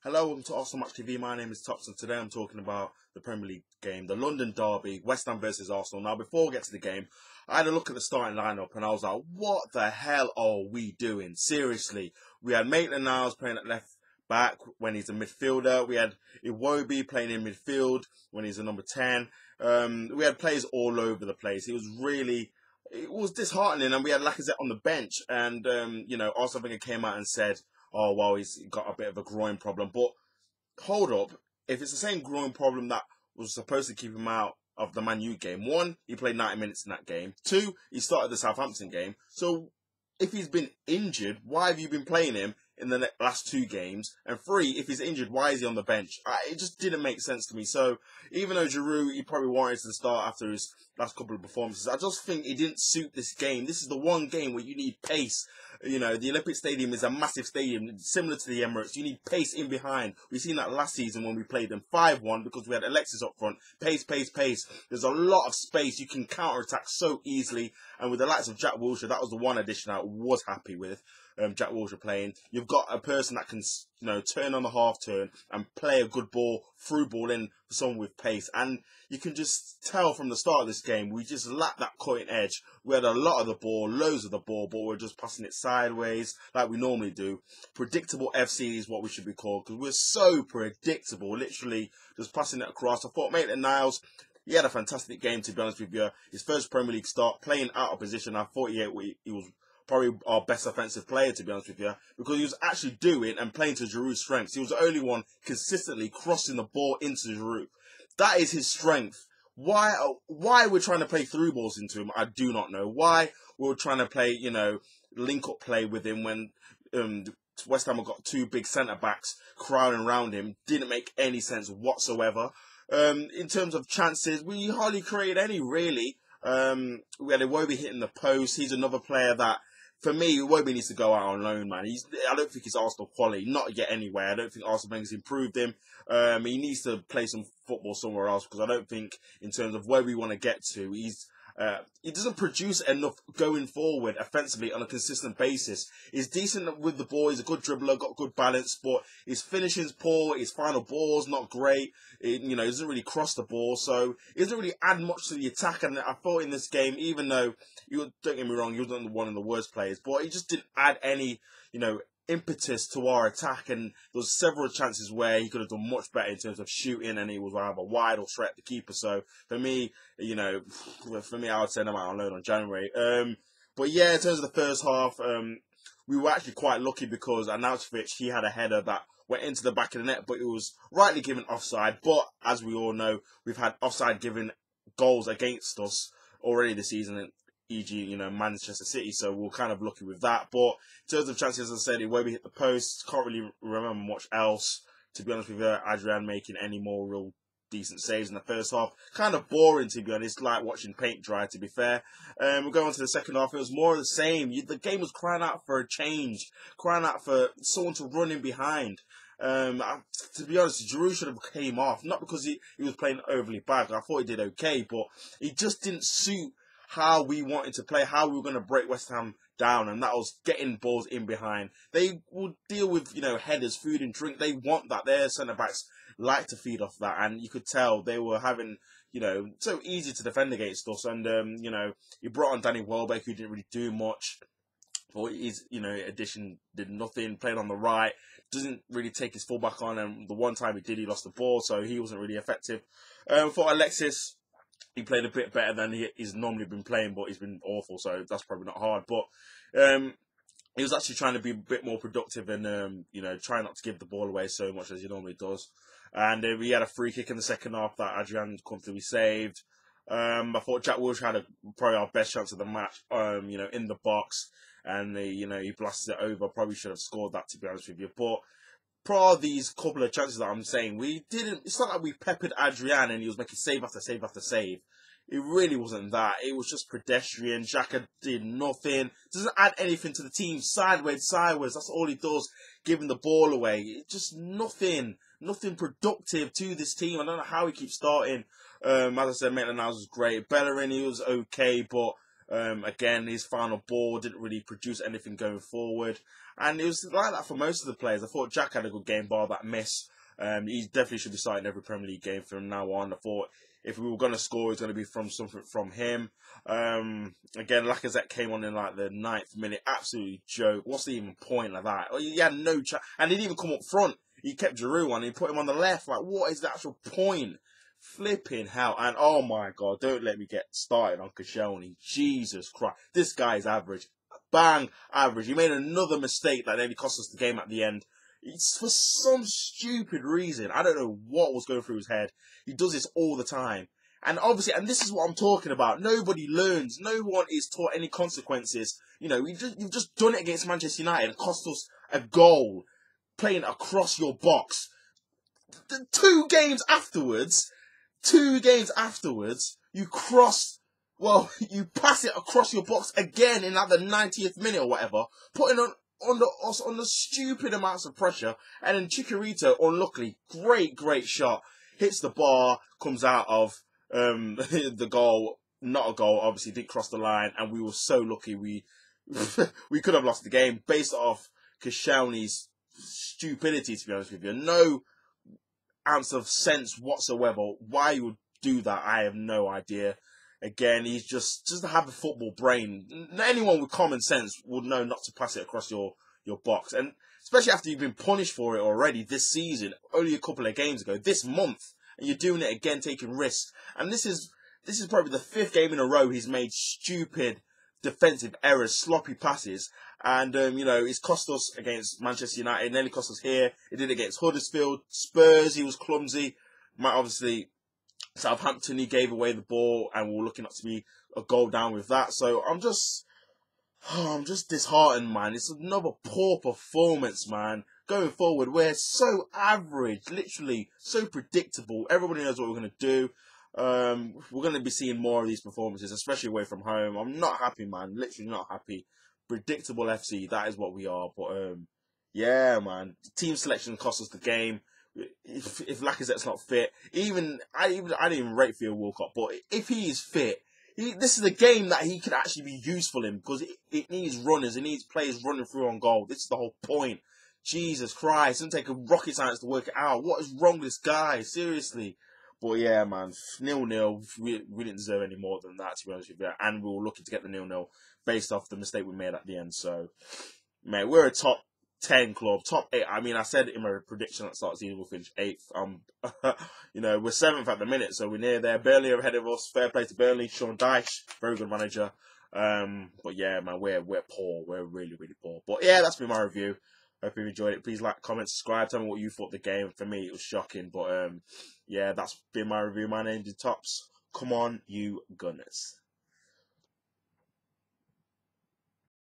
Hello, welcome to Arsenal Match TV. My name is Tops, and today I'm talking about the Premier League game, the London Derby, West Ham versus Arsenal. Now, before we get to the game, I had a look at the starting lineup, and I was like, what the hell are we doing? Seriously. We had Maitland-Niles playing at left back when he's a midfielder. We had Iwboi playing in midfield when he's a number 10. We had players all over the place. It was disheartening, and we had Lacazette on the bench, and, Arsene Wenger came out and said, oh, well, he's got a bit of a groin problem. But hold up, if it's the same groin problem that was supposed to keep him out of the Man U game, one, he played 90 minutes in that game. Two, he started the Southampton game. So if he's been injured, why have you been playing him in the last two games? And three, if he's injured, why is he on the bench? It just didn't make sense to me. So even though Giroud, he probably wanted to start after his last couple of performances, I just think it didn't suit this game. This is the one game where you need pace. You know, the Olympic Stadium is a massive stadium, similar to the Emirates. You need pace in behind. We've seen that last season when we played them 5-1 because we had Alexis up front. Pace, pace, pace. There's a lot of space. You can counter-attack so easily. And with the likes of Jack Wilshere, that was the one addition I was happy with. Jack Wilshere playing. You've got a person that can, turn on the half turn and play a good ball, through ball in for someone with pace. And you can just tell from the start of this game, we just lacked that cutting edge. We had a lot of the ball, loads of the ball, but we're just passing it sideways like we normally do. Predictable FC is what we should be called because we're so predictable, literally just passing it across. I thought Maitland-Niles, he had a fantastic game, to be honest with you. His first Premier League start, playing out of position. I thought he was probably our best offensive player, to be honest with you, because he was actually doing and playing to Giroud's strengths. He was the only one consistently crossing the ball into Giroud. That is his strength. Why we're trying to play through balls into him, I do not know. Why we're trying to play, link-up play with him when West Ham have got two big centre-backs crowding around him. Didn't make any sense whatsoever. In terms of chances, we hardly created any, really. We had Iwobi hitting the post. He's another player that, for me, Iwobi needs to go out on loan, man. I don't think he's Arsenal quality, not yet anyway. I don't think Arsenal Wenger's improved him. He needs to play some football somewhere else because I don't think, in terms of where we want to get to, he doesn't produce enough going forward offensively on a consistent basis. He's decent with the ball. He's a good dribbler, got good balance, but his finishing's poor. His final ball's not great. He doesn't really cross the ball, so he doesn't really add much to the attack. And I thought in this game, even though, don't get me wrong, he wasn't one of the worst players, but he just didn't add any, impetus to our attack. And there was several chances where he could have done much better in terms of shooting, and he was either wide or straight at the keeper. So for me, I would send him out on loan on January. But yeah, in terms of the first half, we were actually quite lucky because Arnautovic, he had a header that went into the back of the net, but it was rightly given offside. But as we all know, we've had offside given goals against us already this season, e.g., Manchester City, so we're kind of lucky with that. But in terms of chances, as I said, Iwobi hit the post. Can't really remember much else, to be honest with you. Adrian making any more real decent saves in the first half. Kind of boring, to be honest, like watching paint dry, to be fair. We'll go on to the second half. It was more of the same. The game was crying out for a change, crying out for someone to run in behind. To be honest, Giroud should have came off, not because he was playing overly bad. I thought he did okay, but he just didn't suit how we wanted to play, how we were going to break West Ham down, and that was getting balls in behind. They will deal with, headers, food and drink. They want that. Their centre-backs like to feed off that, and you could tell they were having, so easy to defend against us. And, you brought on Danny Welbeck, who didn't really do much. But his, addition did nothing, played on the right, doesn't really take his fullback on, and the one time he did, he lost the ball, so he wasn't really effective. For Alexis, he played a bit better than he's normally been playing, but he's been awful, so that's probably not hard. But he was actually trying to be a bit more productive and, try not to give the ball away so much as he normally does. And we had a free kick in the second half that Adrian comfortably saved. I thought Jack Wilshere had probably our best chance of the match, in the box. And, he blasted it over. Probably should have scored that, to be honest with you. But prior to these couple of chances that I'm saying, it's not like we peppered Adrian and he was making save after save after save. It really wasn't that. It was just pedestrian. Xhaka did nothing. Doesn't add anything to the team. Sideways. That's all he does, giving the ball away. It's just nothing productive to this team. I don't know how he keeps starting. As I said, Maitland-Niles was great. Bellerin, he was okay, but Again, his final ball didn't really produce anything going forward. And it was like that for most of the players. I thought Jack had a good game, bar that miss. He definitely should be starting every Premier League game from now on. I thought if we were going to score, it's going to be from something from him. Again, Lacazette came on in like the 9th minute. Absolutely joke. What's the even point of that? He had no chance. And he didn't even come up front. He kept Giroud on. He put him on the left. Like, what is the actual point? Flipping hell. And oh my God, don't let me get started on Koscielny. Jesus Christ. This guy is average. Bang, average. He made another mistake that nearly cost us the game at the end. It's for some stupid reason. I don't know what was going through his head. He does this all the time. And obviously, and this is what I'm talking about. Nobody learns. No one is taught any consequences. You know, you've just done it against Manchester United and cost us a goal playing across your box. 2 games afterwards, you pass it across your box again in like the 90th minute or whatever, putting us under stupid amounts of pressure, and then Chicharito, unluckily, great shot, hits the bar, comes out of the goal, not a goal, obviously didn't cross the line, and we were so lucky we could have lost the game based off Koscielny's stupidity, to be honest with you. No ounce of sense whatsoever. Why you would do that, I have no idea. Again, he's just to have a football brain. Anyone with common sense would know not to pass it across your box. And especially after you've been punished for it already this season, only a couple of games ago, this month, and you're doing it again, taking risks. And this is probably the 5th game in a row he's made stupid defensive errors, sloppy passes. And, you know, it's cost us against Manchester United. It nearly cost us here. It did against Huddersfield. Spurs, he was clumsy. Obviously, Southampton, he gave away the ball, and we're looking up to be a goal down with that. So I'm just disheartened, man. It's another poor performance, man. Going forward, we're so average, literally so predictable. Everybody knows what we're going to do. We're going to be seeing more of these performances, especially away from home. I'm not happy, man. Literally not happy. Predictable FC, that is what we are. But yeah, man. Team selection cost us the game. If Lacazette's not fit, I didn't even rate Theo Walcott, but if he is fit, this is a game that he could actually be useful in, because it needs runners, it needs players running through on goal. This is the whole point. Jesus Christ, it doesn't take a rocket science to work it out. What is wrong with this guy? Seriously. But yeah, man, 0-0. We didn't deserve any more than that, to be honest with you. And we were looking to get the 0-0 based off the mistake we made at the end. So, mate, we're a top 10 club, top 8. I mean, I said in my prediction at the start of the season we'll finish 8th. You know, we're 7th at the minute, so we're near there. Burnley are ahead of us. Fair play to Burnley. Sean Dyche, very good manager. But yeah, man, we're poor. We're really poor. But yeah, that's been my review. Hope you enjoyed it. Please like, comment, subscribe. Tell me what you thought of the game. For me, it was shocking. But yeah, that's been my review. My name's Tops. Come on, you Gunners.